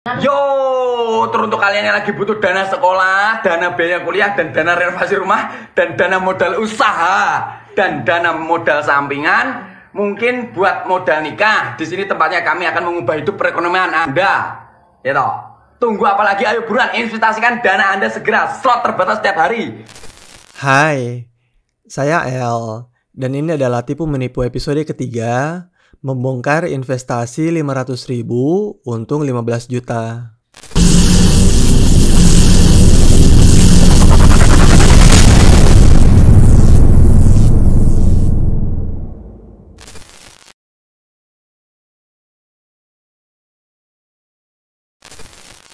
Yo, teruntuk kalian yang lagi butuh dana sekolah, dana biaya kuliah, dan dana renovasi rumah, dan dana modal usaha, dan dana modal sampingan, mungkin buat modal nikah. Di sini tempatnya kami akan mengubah hidup perekonomian Anda. Ya toh. Tunggu apa lagi? Ayo buruan investasikan dana Anda segera. Slot terbatas setiap hari. Hai, saya El, dan ini adalah Tipu Menipu episode ketiga, membongkar investasi 500.000, untung 15 juta.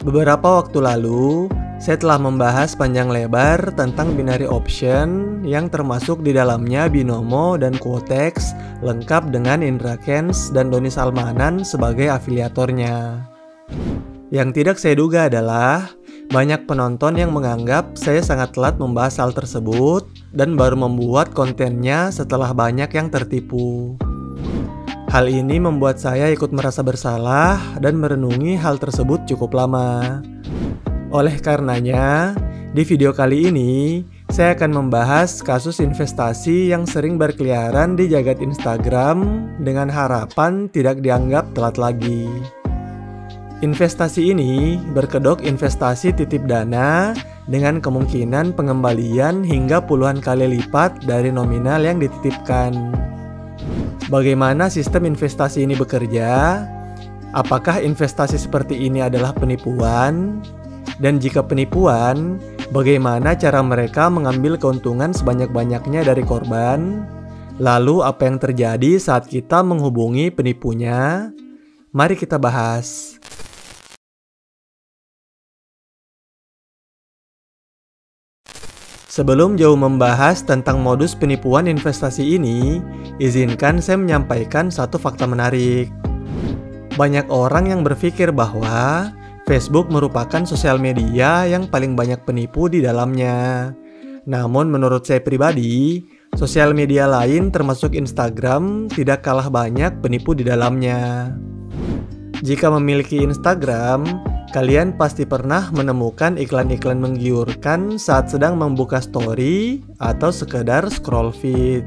Beberapa waktu lalu, saya telah membahas panjang lebar tentang binary option yang termasuk di dalamnya Binomo dan Quotex, lengkap dengan Indra Kents dan Doni Salmanan sebagai afiliatornya. Yang tidak saya duga adalah banyak penonton yang menganggap saya sangat telat membahas hal tersebut dan baru membuat kontennya setelah banyak yang tertipu. Hal ini membuat saya ikut merasa bersalah dan merenungi hal tersebut cukup lama. Oleh karenanya, di video kali ini, saya akan membahas kasus investasi yang sering berkeliaran di jagat Instagram dengan harapan tidak dianggap telat lagi. Investasi ini berkedok investasi titip dana dengan kemungkinan pengembalian hingga puluhan kali lipat dari nominal yang dititipkan. Bagaimana sistem investasi ini bekerja? Apakah investasi seperti ini adalah penipuan? Dan jika penipuan, bagaimana cara mereka mengambil keuntungan sebanyak-banyaknya dari korban? Lalu apa yang terjadi saat kita menghubungi penipunya? Mari kita bahas. Sebelum jauh membahas tentang modus penipuan investasi ini, izinkan saya menyampaikan satu fakta menarik. Banyak orang yang berpikir bahwa Facebook merupakan sosial media yang paling banyak penipu di dalamnya. Namun menurut saya pribadi, sosial media lain termasuk Instagram tidak kalah banyak penipu di dalamnya. Jika memiliki Instagram, kalian pasti pernah menemukan iklan-iklan menggiurkan saat sedang membuka story atau sekedar scroll feed.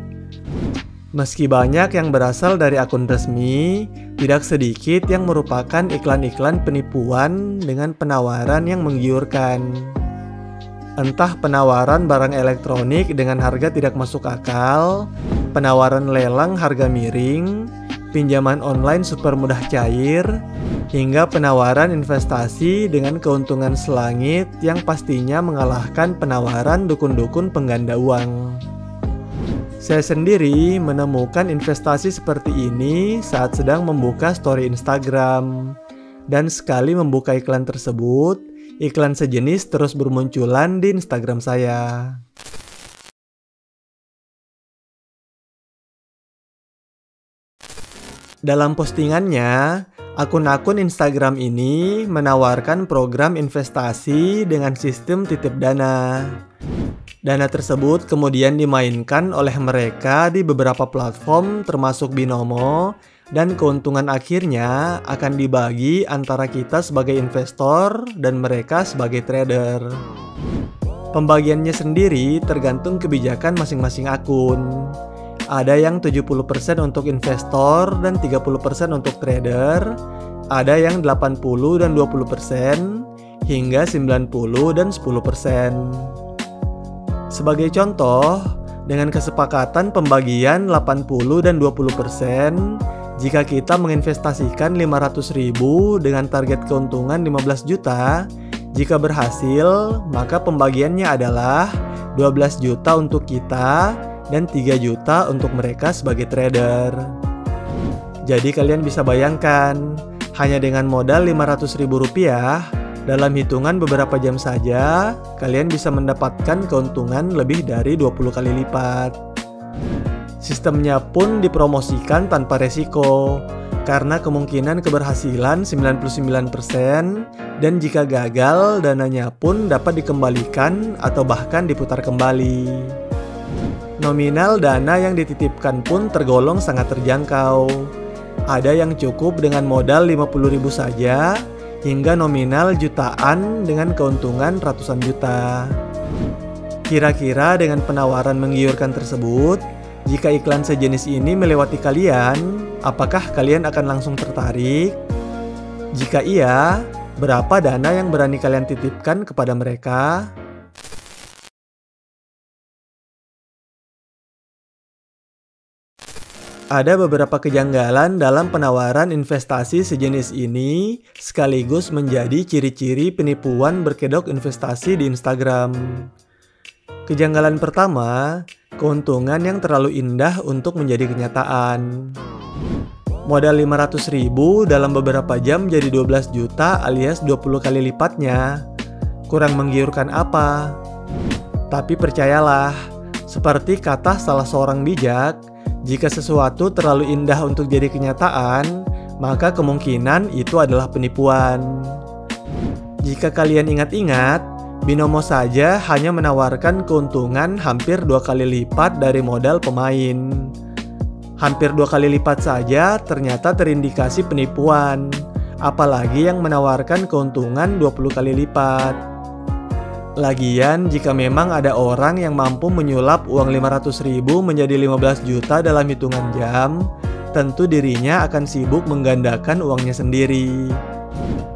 Meski banyak yang berasal dari akun resmi, tidak sedikit yang merupakan iklan-iklan penipuan dengan penawaran yang menggiurkan. Entah penawaran barang elektronik dengan harga tidak masuk akal, penawaran lelang harga miring, pinjaman online super mudah cair, hingga penawaran investasi dengan keuntungan selangit yang pastinya mengalahkan penawaran dukun-dukun pengganda uang. Saya sendiri menemukan investasi seperti ini saat sedang membuka story Instagram. Dan sekali membuka iklan tersebut, iklan sejenis terus bermunculan di Instagram saya. Dalam postingannya, akun-akun Instagram ini menawarkan program investasi dengan sistem titip dana. Dana tersebut kemudian dimainkan oleh mereka di beberapa platform termasuk Binomo, dan keuntungan akhirnya akan dibagi antara kita sebagai investor dan mereka sebagai trader. Pembagiannya sendiri tergantung kebijakan masing-masing akun. Ada yang 70% untuk investor dan 30% untuk trader, ada yang 80 dan 20%, hingga 90 dan 10%. Sebagai contoh, dengan kesepakatan pembagian 80 dan 20%, jika kita menginvestasikan 500.000 dengan target keuntungan 15 juta, jika berhasil, maka pembagiannya adalah 12 juta untuk kita dan 3 juta untuk mereka sebagai trader. Jadi kalian bisa bayangkan, hanya dengan modal Rp500.000, dalam hitungan beberapa jam saja, kalian bisa mendapatkan keuntungan lebih dari 20 kali lipat. Sistemnya pun dipromosikan tanpa resiko, karena kemungkinan keberhasilan 99%, dan jika gagal, dananya pun dapat dikembalikan atau bahkan diputar kembali. Nominal dana yang dititipkan pun tergolong sangat terjangkau. Ada yang cukup dengan modal 50.000 saja, hingga nominal jutaan dengan keuntungan ratusan juta. Kira-kira dengan penawaran menggiurkan tersebut, jika iklan sejenis ini melewati kalian, apakah kalian akan langsung tertarik? Jika iya, berapa dana yang berani kalian titipkan kepada mereka? Ada beberapa kejanggalan dalam penawaran investasi sejenis ini, sekaligus menjadi ciri-ciri penipuan berkedok investasi di Instagram. Kejanggalan pertama, keuntungan yang terlalu indah untuk menjadi kenyataan. Modal 500.000 dalam beberapa jam jadi 12 juta alias 20 kali lipatnya. Kurang menggiurkan apa? Tapi percayalah, seperti kata salah seorang bijak, jika sesuatu terlalu indah untuk jadi kenyataan, maka kemungkinan itu adalah penipuan. Jika kalian ingat-ingat, Binomo saja hanya menawarkan keuntungan hampir 2 kali lipat dari modal pemain. Hampir 2 kali lipat saja ternyata terindikasi penipuan, apalagi yang menawarkan keuntungan 20 kali lipat. Lagian, jika memang ada orang yang mampu menyulap uang 500.000 menjadi 15 juta dalam hitungan jam, tentu dirinya akan sibuk menggandakan uangnya sendiri.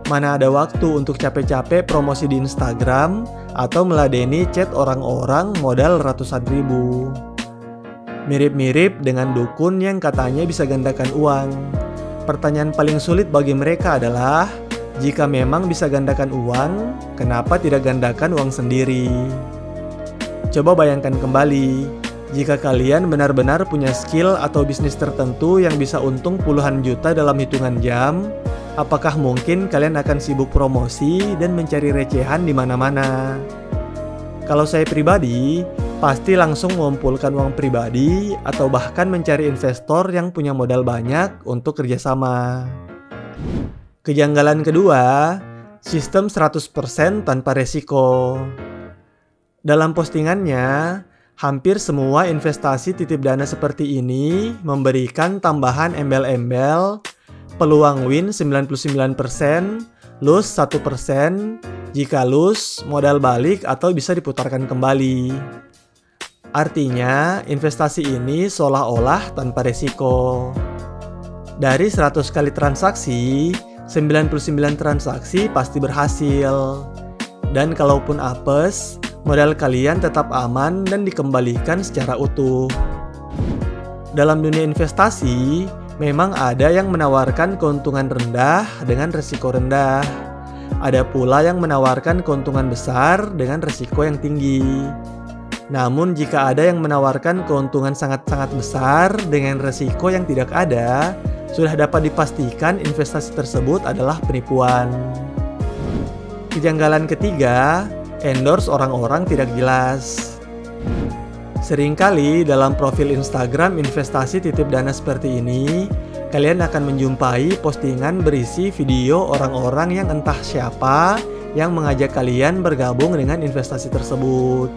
Mana ada waktu untuk capek-capek promosi di Instagram atau meladeni chat orang-orang modal ratusan ribu. Mirip-mirip dengan dukun yang katanya bisa gandakan uang. Pertanyaan paling sulit bagi mereka adalah, jika memang bisa gandakan uang, kenapa tidak gandakan uang sendiri? Coba bayangkan kembali, jika kalian benar-benar punya skill atau bisnis tertentu yang bisa untung puluhan juta dalam hitungan jam, apakah mungkin kalian akan sibuk promosi dan mencari recehan di mana-mana? Kalau saya pribadi, pasti langsung mengumpulkan uang pribadi atau bahkan mencari investor yang punya modal banyak untuk kerjasama. Kejanggalan kedua, sistem 100% tanpa resiko. Dalam postingannya, hampir semua investasi titip dana seperti ini memberikan tambahan embel-embel, peluang win 99%, lose 1%, jika lose, modal balik atau bisa diputarkan kembali. Artinya, investasi ini seolah-olah tanpa resiko. Dari 100 kali transaksi, 99 transaksi pasti berhasil. Dan kalaupun apes, modal kalian tetap aman dan dikembalikan secara utuh. Dalam dunia investasi, memang ada yang menawarkan keuntungan rendah dengan risiko rendah. Ada pula yang menawarkan keuntungan besar dengan risiko yang tinggi. Namun jika ada yang menawarkan keuntungan sangat-sangat besar dengan risiko yang tidak ada, sudah dapat dipastikan investasi tersebut adalah penipuan. Kejanggalan ketiga, endorse orang-orang tidak jelas. Seringkali dalam profil Instagram investasi titip dana seperti ini, kalian akan menjumpai postingan berisi video orang-orang yang entah siapa yang mengajak kalian bergabung dengan investasi tersebut.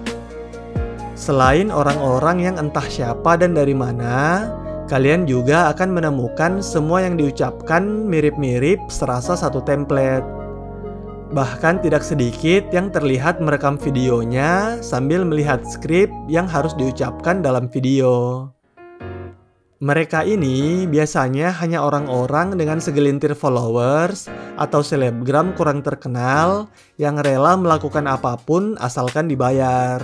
Selain orang-orang yang entah siapa dan dari mana, kalian juga akan menemukan semua yang diucapkan mirip-mirip serasa satu template. Bahkan tidak sedikit yang terlihat merekam videonya sambil melihat skrip yang harus diucapkan dalam video. Mereka ini biasanya hanya orang-orang dengan segelintir followers atau selebgram kurang terkenal yang rela melakukan apapun asalkan dibayar.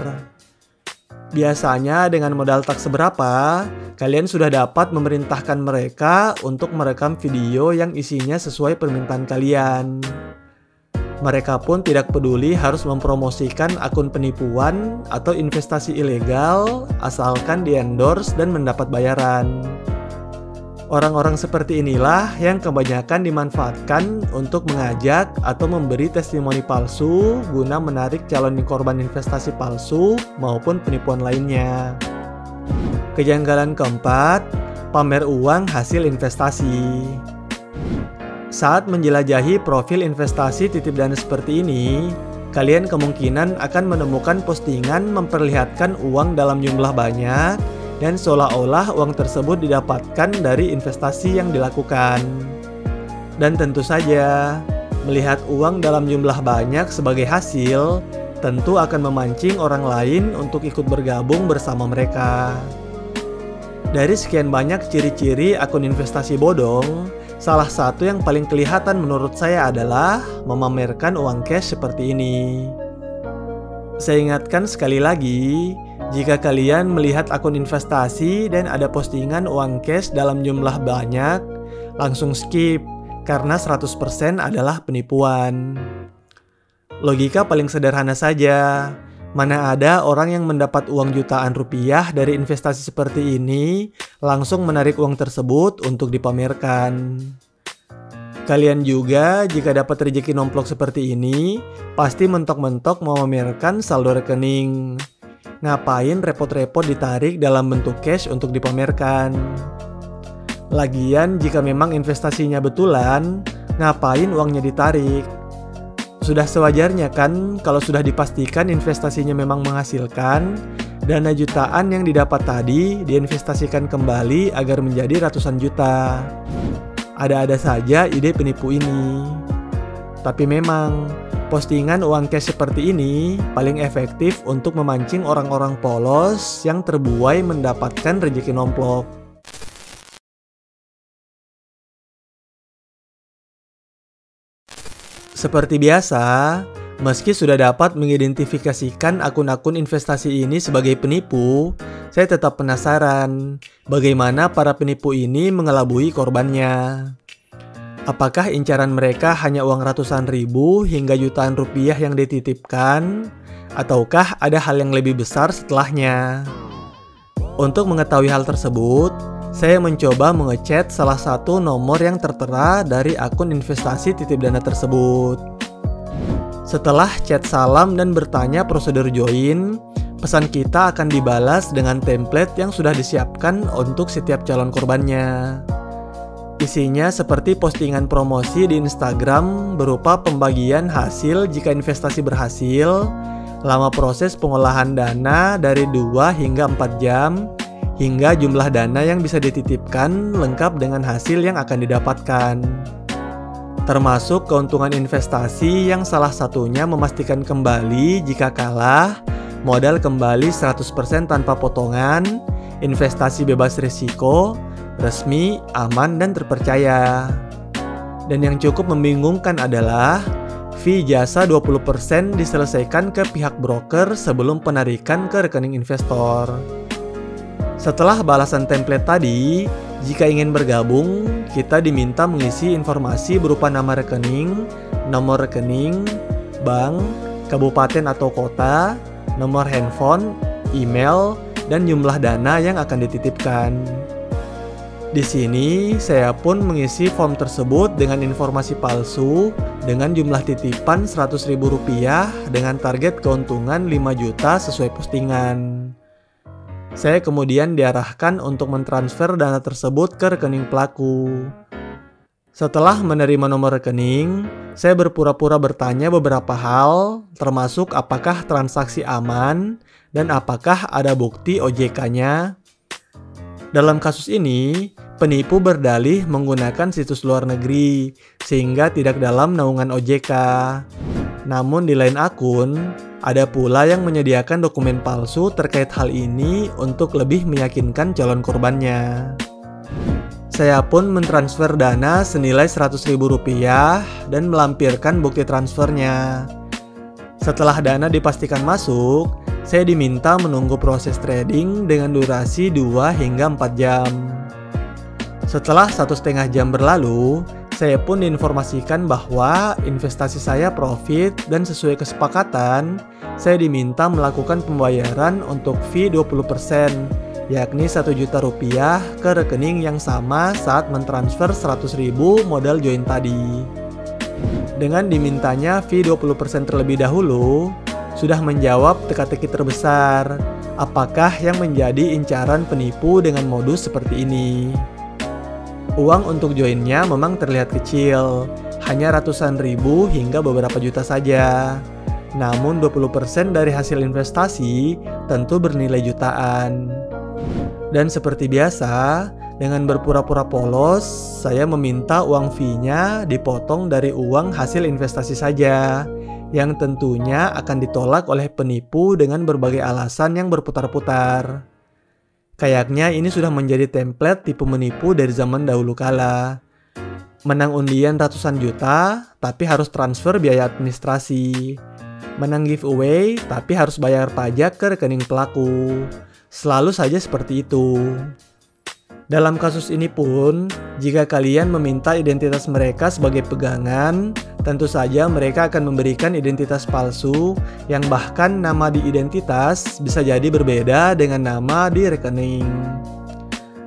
Biasanya dengan modal tak seberapa, kalian sudah dapat memerintahkan mereka untuk merekam video yang isinya sesuai permintaan kalian. Mereka pun tidak peduli harus mempromosikan akun penipuan atau investasi ilegal asalkan di-endorse dan mendapat bayaran. Orang-orang seperti inilah yang kebanyakan dimanfaatkan untuk mengajak atau memberi testimoni palsu guna menarik calon korban investasi palsu maupun penipuan lainnya. Kejanggalan keempat, pamer uang hasil investasi. Saat menjelajahi profil investasi titip dana seperti ini, kalian kemungkinan akan menemukan postingan memperlihatkan uang dalam jumlah banyak dan seolah-olah uang tersebut didapatkan dari investasi yang dilakukan. Dan tentu saja, Melihat uang dalam jumlah banyak sebagai hasil, tentu akan memancing orang lain untuk ikut bergabung bersama mereka. Dari sekian banyak ciri-ciri akun investasi bodong, salah satu yang paling kelihatan menurut saya adalah memamerkan uang cash seperti ini. Saya ingatkan sekali lagi, jika kalian melihat akun investasi dan ada postingan uang cash dalam jumlah banyak, langsung skip karena 100% adalah penipuan. Logika paling sederhana saja, mana ada orang yang mendapat uang jutaan rupiah dari investasi seperti ini langsung menarik uang tersebut untuk dipamerkan. Kalian juga jika dapat rezeki nomplok seperti ini, pasti mentok-mentok mau memamerkan saldo rekening. Ngapain repot-repot ditarik dalam bentuk cash untuk dipamerkan? Lagian jika memang investasinya betulan, ngapain uangnya ditarik? Sudah sewajarnya kan kalau sudah dipastikan investasinya memang menghasilkan, dana jutaan yang didapat tadi diinvestasikan kembali agar menjadi ratusan juta. Ada-ada saja ide penipu ini. Tapi memang, postingan uang cash seperti ini paling efektif untuk memancing orang-orang polos yang terbuai mendapatkan rezeki nomplok. Seperti biasa, meski sudah dapat mengidentifikasikan akun-akun investasi ini sebagai penipu, saya tetap penasaran bagaimana para penipu ini mengelabui korbannya. Apakah incaran mereka hanya uang ratusan ribu hingga jutaan rupiah yang dititipkan, ataukah ada hal yang lebih besar setelahnya? Untuk mengetahui hal tersebut, saya mencoba mengechat salah satu nomor yang tertera dari akun investasi titip dana tersebut. Setelah chat salam dan bertanya prosedur join, pesan kita akan dibalas dengan template yang sudah disiapkan untuk setiap calon korbannya. Isinya seperti postingan promosi di Instagram berupa pembagian hasil jika investasi berhasil, lama proses pengolahan dana dari 2 hingga 4 jam, hingga jumlah dana yang bisa dititipkan lengkap dengan hasil yang akan didapatkan. Termasuk keuntungan investasi yang salah satunya memastikan kembali jika kalah, modal kembali 100% tanpa potongan, investasi bebas risiko, resmi, aman, dan terpercaya. Dan yang cukup membingungkan adalah fee jasa 20% diselesaikan ke pihak broker sebelum penarikan ke rekening investor. Setelah balasan template tadi, jika ingin bergabung, kita diminta mengisi informasi berupa nama rekening, nomor rekening, bank, kabupaten atau kota, nomor handphone, email, dan jumlah dana yang akan dititipkan. Di sini, saya pun mengisi form tersebut dengan informasi palsu dengan jumlah titipan Rp100.000 dengan target keuntungan 5 juta sesuai postingan. Saya kemudian diarahkan untuk mentransfer dana tersebut ke rekening pelaku. Setelah menerima nomor rekening, saya berpura-pura bertanya beberapa hal, termasuk apakah transaksi aman dan apakah ada bukti OJK-nya. Dalam kasus ini, penipu berdalih menggunakan situs luar negeri, sehingga tidak dalam naungan OJK. Namun di lain akun, ada pula yang menyediakan dokumen palsu terkait hal ini untuk lebih meyakinkan calon korbannya. Saya pun mentransfer dana senilai Rp100.000 dan melampirkan bukti transfernya. Setelah dana dipastikan masuk, saya diminta menunggu proses trading dengan durasi 2 hingga 4 jam. Setelah 1,5 jam berlalu, saya pun diinformasikan bahwa investasi saya profit dan sesuai kesepakatan, saya diminta melakukan pembayaran untuk fee 20%, yakni Rp1 juta ke rekening yang sama saat mentransfer Rp100.000 modal join tadi. Dengan dimintanya fee 20% terlebih dahulu, sudah menjawab teka-teki terbesar, apakah yang menjadi incaran penipu dengan modus seperti ini. Uang untuk joinnya memang terlihat kecil, hanya ratusan ribu hingga beberapa juta saja. Namun 20% dari hasil investasi tentu bernilai jutaan. Dan seperti biasa, Dengan berpura-pura polos, saya meminta uang fee-nya dipotong dari uang hasil investasi saja, yang tentunya akan ditolak oleh penipu dengan berbagai alasan yang berputar-putar. Kayaknya ini sudah menjadi template tipu menipu dari zaman dahulu kala. Menang undian ratusan juta, tapi harus transfer biaya administrasi. Menang giveaway, tapi harus bayar pajak ke rekening pelaku. Selalu saja seperti itu. Dalam kasus ini pun, jika kalian meminta identitas mereka sebagai pegangan, tentu saja mereka akan memberikan identitas palsu yang bahkan nama di identitas bisa jadi berbeda dengan nama di rekening.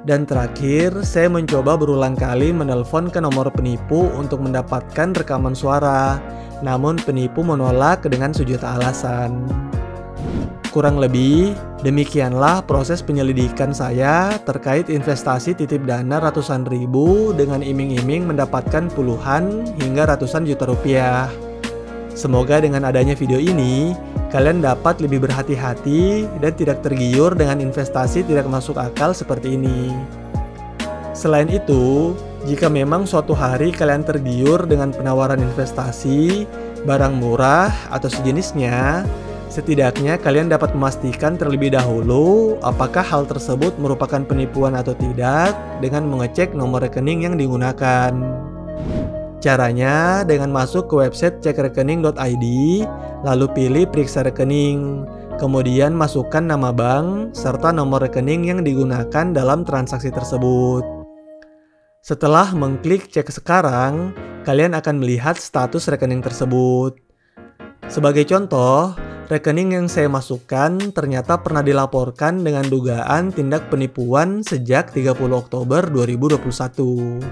Dan terakhir, saya mencoba berulang kali menelpon ke nomor penipu untuk mendapatkan rekaman suara, namun penipu menolak dengan sejuta alasan. Kurang lebih, demikianlah proses penyelidikan saya terkait investasi titip dana ratusan ribu dengan iming-iming mendapatkan puluhan hingga ratusan juta rupiah. Semoga dengan adanya video ini, kalian dapat lebih berhati-hati dan tidak tergiur dengan investasi tidak masuk akal seperti ini. Selain itu, jika memang suatu hari kalian tergiur dengan penawaran investasi, barang murah atau sejenisnya, setidaknya kalian dapat memastikan terlebih dahulu apakah hal tersebut merupakan penipuan atau tidak dengan mengecek nomor rekening yang digunakan. Caranya dengan masuk ke website cekrekening.id, lalu pilih periksa rekening, kemudian masukkan nama bank serta nomor rekening yang digunakan dalam transaksi tersebut. Setelah mengklik cek sekarang, kalian akan melihat status rekening tersebut. Sebagai contoh, rekening yang saya masukkan ternyata pernah dilaporkan dengan dugaan tindak penipuan sejak 30 Oktober 2021.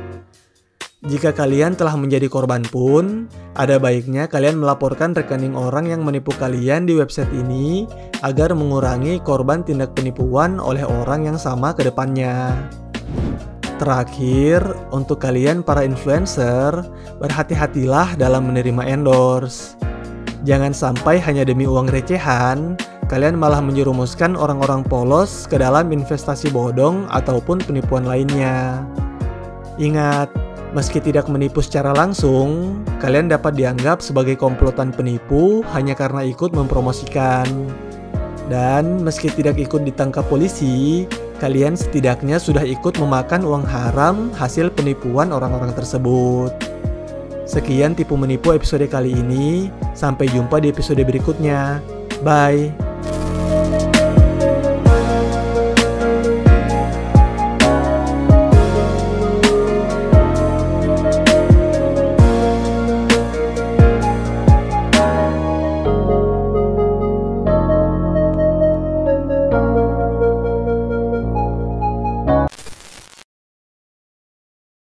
Jika kalian telah menjadi korban pun, ada baiknya kalian melaporkan rekening orang yang menipu kalian di website ini agar mengurangi korban tindak penipuan oleh orang yang sama ke depannya. Terakhir, untuk kalian para influencer, berhati-hatilah dalam menerima endorse. Jangan sampai hanya demi uang recehan, kalian malah menjerumuskan orang-orang polos ke dalam investasi bodong ataupun penipuan lainnya. Ingat, meski tidak menipu secara langsung, kalian dapat dianggap sebagai komplotan penipu hanya karena ikut mempromosikan. Dan meski tidak ikut ditangkap polisi, kalian setidaknya sudah ikut memakan uang haram hasil penipuan orang-orang tersebut. Sekian tipu menipu episode kali ini, sampai jumpa di episode berikutnya. Bye!